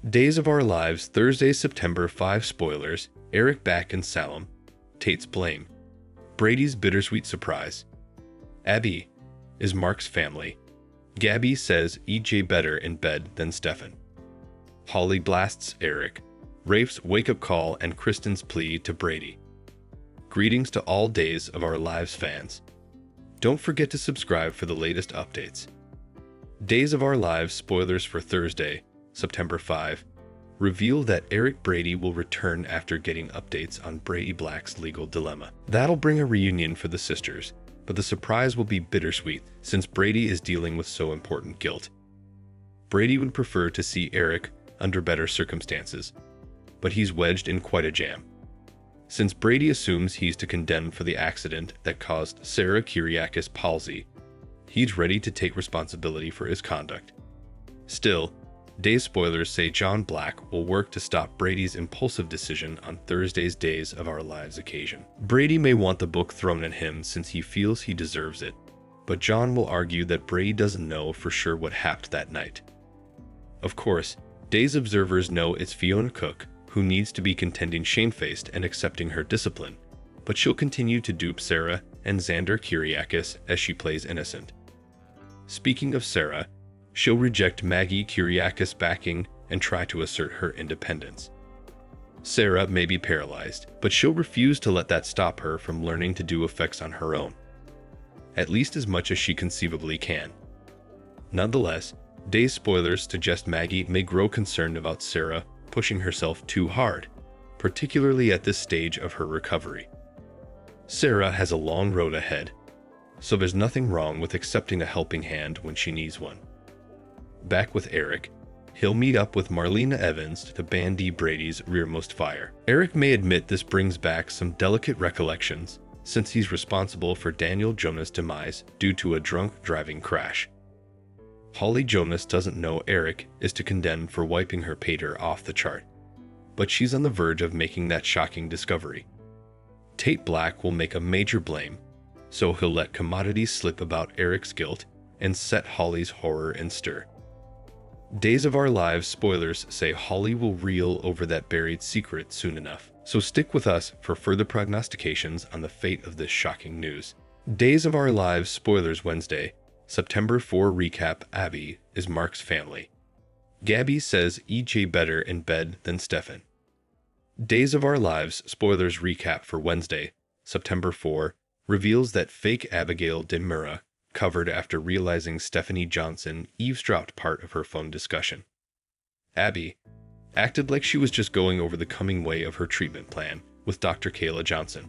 Days of Our Lives, Thursday, September 5 spoilers, Eric back in Salem, Tate's blame, Brady's bittersweet surprise, Abby is Mark's family, Gabby says EJ better in bed than Stefan, Holly blasts Eric, Rafe's wake-up call and Kristen's plea to Brady. Greetings to all Days of Our Lives fans. Don't forget to subscribe for the latest updates. Days of Our Lives spoilers for Thursday, September 5, reveal that Eric Brady will return after getting updates on Brady Black's legal dilemma. That'll bring a reunion for the sisters, but the surprise will be bittersweet since Brady is dealing with so important guilt. Brady would prefer to see Eric under better circumstances, but he's wedged in quite a jam. Since Brady assumes he's to condemn for the accident that caused Sarah Kyriakis palsy, he's ready to take responsibility for his conduct. Still, Days spoilers say John Black will work to stop Brady's impulsive decision on Thursday's Days of Our Lives occasion. Brady may want the book thrown at him since he feels he deserves it, but John will argue that Brady doesn't know for sure what happened that night. Of course, Days observers know it's Fiona Cook who needs to be contending shamefaced and accepting her discipline, but she'll continue to dupe Sarah and Xander Kyriakis as she plays innocent. Speaking of Sarah, she'll reject Maggie Kyriakis' backing and try to assert her independence. Sarah may be paralyzed, but she'll refuse to let that stop her from learning to do effects on her own, at least as much as she conceivably can. Nonetheless, Days spoilers suggest Maggie may grow concerned about Sarah pushing herself too hard, particularly at this stage of her recovery. Sarah has a long road ahead, so there's nothing wrong with accepting a helping hand when she needs one. Back with Eric, he'll meet up with Marlena Evans to bandy Brady's rearmost fire. Eric may admit this brings back some delicate recollections, since he's responsible for Daniel Jonas' demise due to a drunk driving crash. Holly Jonas doesn't know Eric is to condemn for wiping her pater off the chart, but she's on the verge of making that shocking discovery. Tate Black will make a major blame, so he'll let commodities slip about Eric's guilt and set Holly's horror in stir. Days of Our Lives spoilers say Holly will reel over that buried secret soon enough, so stick with us for further prognostications on the fate of this shocking news. Days of Our Lives spoilers Wednesday, September 4 recap. Abby is Mark's family. Gabby says EJ better in bed than Stefan. Days of Our Lives spoilers recap for Wednesday, September 4 reveals that fake Abigail Demura covered after realizing Stephanie Johnson eavesdropped part of her phone discussion. Abby acted like she was just going over the coming way of her treatment plan with Dr. Kayla Johnson.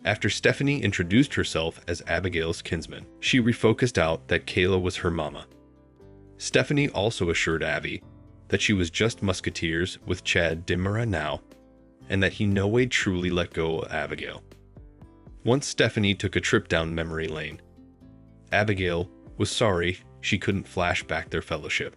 After Stephanie introduced herself as Abigail's kinsman, she refocused out that Kayla was her mama. Stephanie also assured Abby that she was just musketeers with Chad Dimura now, and that he no way truly let go of Abigail. Once Stephanie took a trip down memory lane, Abigail was sorry she couldn't flash back their fellowship.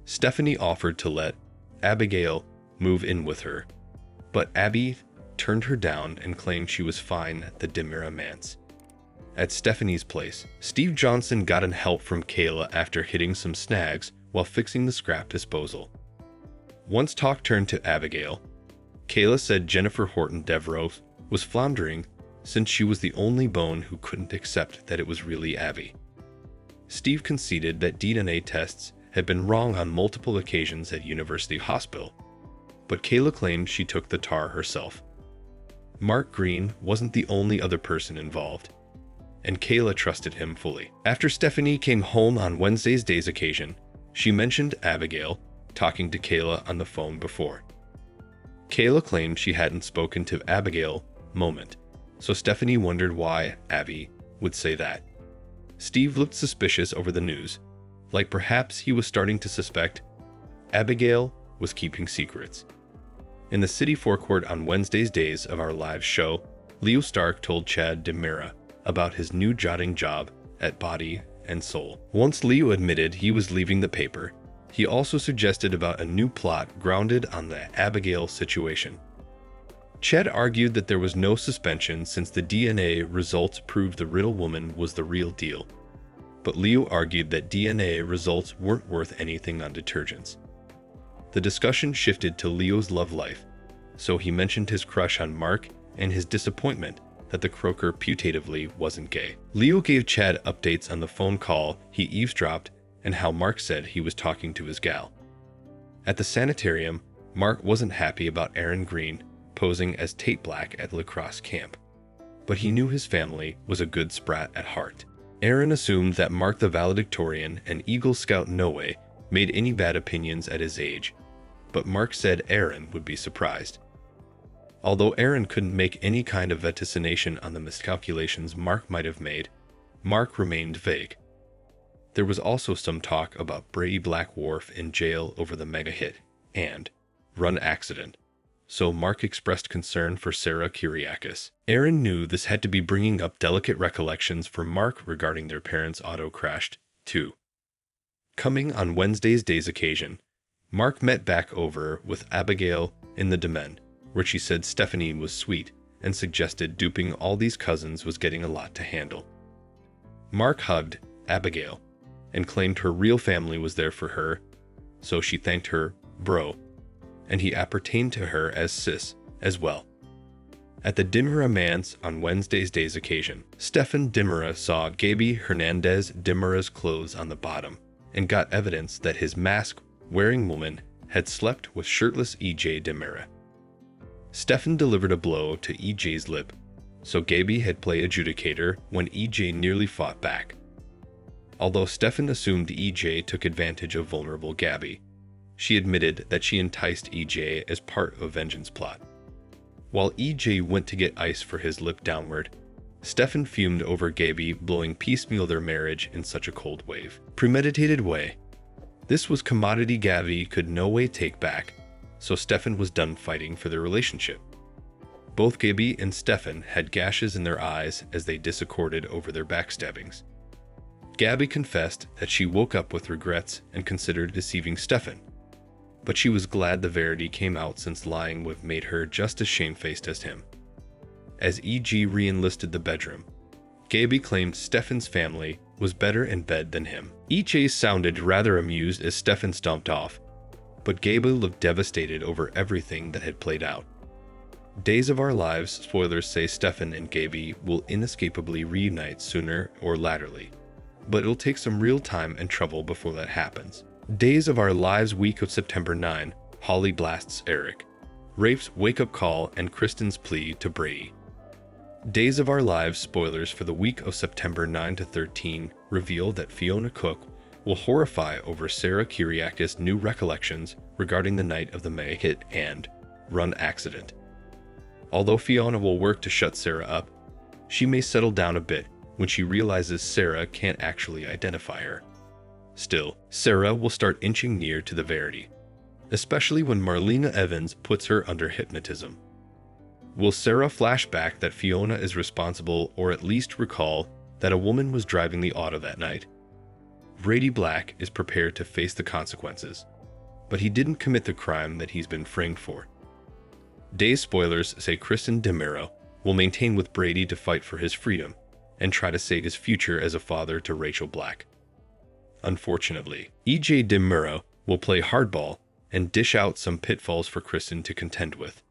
Stephanie offered to let Abigail move in with her, but Abby turned her down and claimed she was fine at the Demura manse. At Stephanie's place, Steve Johnson got help from Kayla after hitting some snags while fixing the scrap disposal. Once talk turned to Abigail, Kayla said Jennifer Horton Devereaux was floundering since she was the only bone who couldn't accept that it was really Abby. Steve conceded that DNA tests had been wrong on multiple occasions at University Hospital, but Kayla claimed she took the tar herself. Mark Green wasn't the only other person involved, and Kayla trusted him fully. After Stephanie came home on Wednesday's Days occasion, she mentioned Abigail talking to Kayla on the phone before. Kayla claimed she hadn't spoken to Abigail moment, so Stephanie wondered why Abby would say that. Steve looked suspicious over the news, like perhaps he was starting to suspect Abigail was keeping secrets. In the city forecourt on Wednesday's Days of Our Lives show, Leo Stark told Chad Demura about his new jotting job at Body and Soul. Once Leo admitted he was leaving the paper, he also suggested about a new plot grounded on the Abigail situation. Chad argued that there was no suspension since the DNA results proved the Riddle woman was the real deal, but Leo argued that DNA results weren't worth anything on detergents. The discussion shifted to Leo's love life, so he mentioned his crush on Mark and his disappointment that the croaker putatively wasn't gay. Leo gave Chad updates on the phone call he eavesdropped and how Mark said he was talking to his gal. At the sanitarium, Mark wasn't happy about Aaron Green posing as Tate Black at lacrosse camp, but he knew his family was a good sprat at heart. Aaron assumed that Mark the valedictorian and Eagle Scout no way made any bad opinions at his age, but Mark said Aaron would be surprised. Although Aaron couldn't make any kind of vaticination on the miscalculations Mark might have made, Mark remained vague. There was also some talk about Brady Black Wharf in jail over the mega hit and run accident, so Mark expressed concern for Sarah Kyriakis. Aaron knew this had to be bringing up delicate recollections for Mark regarding their parents' auto crashed, too. Coming on Wednesday's day's occasion, Mark met back over with Abigail in the Domain, where she said Stephanie was sweet and suggested duping all these cousins was getting a lot to handle. Mark hugged Abigail and claimed her real family was there for her, so she thanked her bro, and he appertained to her as sis as well. At the Dimera Manse on Wednesday's day's occasion, Stefan Dimera saw Gaby Hernandez Dimera's clothes on the bottom and got evidence that his mask-wearing woman had slept with shirtless E.J. Dimera. Stefan delivered a blow to E.J.'s lip, so Gaby had played adjudicator when E.J. nearly fought back. Although Stefan assumed E.J. took advantage of vulnerable Gaby, she admitted that she enticed E.J. as part of vengeance plot. While E.J. went to get ice for his lip downward, Stefan fumed over Gaby blowing piecemeal their marriage in such a cold wave. Premeditated way. This was commodity Gaby could no way take back, so Stefan was done fighting for their relationship. Both Gaby and Stefan had gashes in their eyes as they disaccorded over their backstabbings. Gaby confessed that she woke up with regrets and considered deceiving Stefan, but she was glad the verity came out since lying would have made her just as shamefaced as him. As E.G. re-enlisted the bedroom, Gaby claimed Stefan's family was better in bed than him. E.J. sounded rather amused as Stefan stomped off, but Gaby looked devastated over everything that had played out. Days of Our Lives spoilers say Stefan and Gaby will inescapably reunite sooner or laterally, but it'll take some real time and trouble before that happens. Days of Our Lives week of September 9, Holly blasts Eric, Rafe's wake-up call and Kristen's plea to Brady. Days of Our Lives spoilers for the week of September 9 to 13 reveal that Fiona Cook will horrify over Sarah Kyriakis' new recollections regarding the night of the mega hit and run accident. Although Fiona will work to shut Sarah up, she may settle down a bit when she realizes Sarah can't actually identify her. Still, Sarah will start inching near to the verity, especially when Marlena Evans puts her under hypnotism. Will Sarah flash back that Fiona is responsible or at least recall that a woman was driving the auto that night? Brady Black is prepared to face the consequences, but he didn't commit the crime that he's been framed for. Days spoilers say Kristen DeMiro will maintain with Brady to fight for his freedom and try to save his future as a father to Rachel Black. Unfortunately, E.J. DeMuro will play hardball and dish out some pitfalls for Kristen to contend with.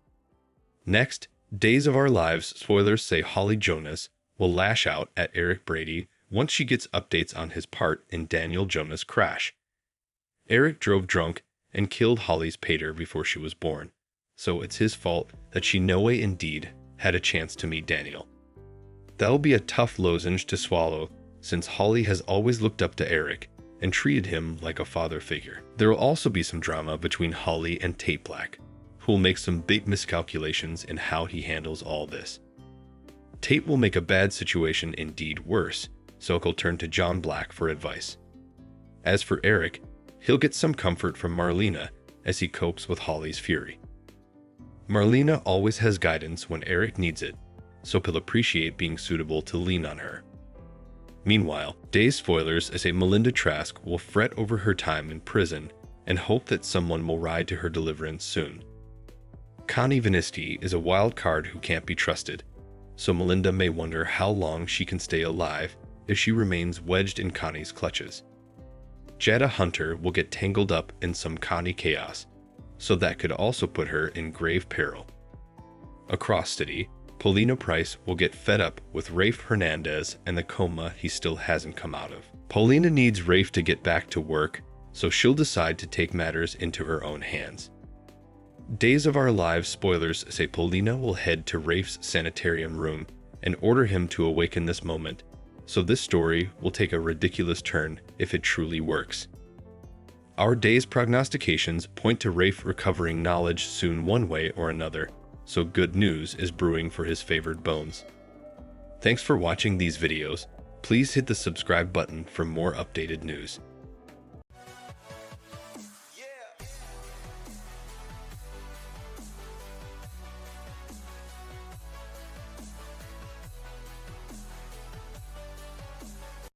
Next, Days of Our Lives spoilers say Holly Jonas will lash out at Eric Brady once she gets updates on his part in Daniel Jonas' crash. Eric drove drunk and killed Holly's pater before she was born, so it's his fault that she no way indeed had a chance to meet Daniel. That'll be a tough lozenge to swallow since Holly has always looked up to Eric and treated him like a father figure. There will also be some drama between Holly and Tate Black, who will make some big miscalculations in how he handles all this. Tate will make a bad situation indeed worse, so he'll turn to John Black for advice. As for Eric, he'll get some comfort from Marlena as he copes with Holly's fury. Marlena always has guidance when Eric needs it, so he'll appreciate being suitable to lean on her. Meanwhile, Days spoilers say Melinda Trask will fret over her time in prison and hope that someone will ride to her deliverance soon. Connie Vinisti is a wild card who can't be trusted, so Melinda may wonder how long she can stay alive if she remains wedged in Connie's clutches. Jada Hunter will get tangled up in some Connie chaos, so that could also put her in grave peril. Across city, Paulina Price will get fed up with Rafe Hernandez and the coma he still hasn't come out of. Paulina needs Rafe to get back to work, so she'll decide to take matters into her own hands. Days of Our Lives spoilers say Paulina will head to Rafe's sanitarium room and order him to awaken this moment, so this story will take a ridiculous turn if it truly works. Our day's prognostications point to Rafe recovering knowledge soon one way or another, so good news is brewing for his favored bones. Thanks for watching these videos. Please hit the subscribe button for more updated news.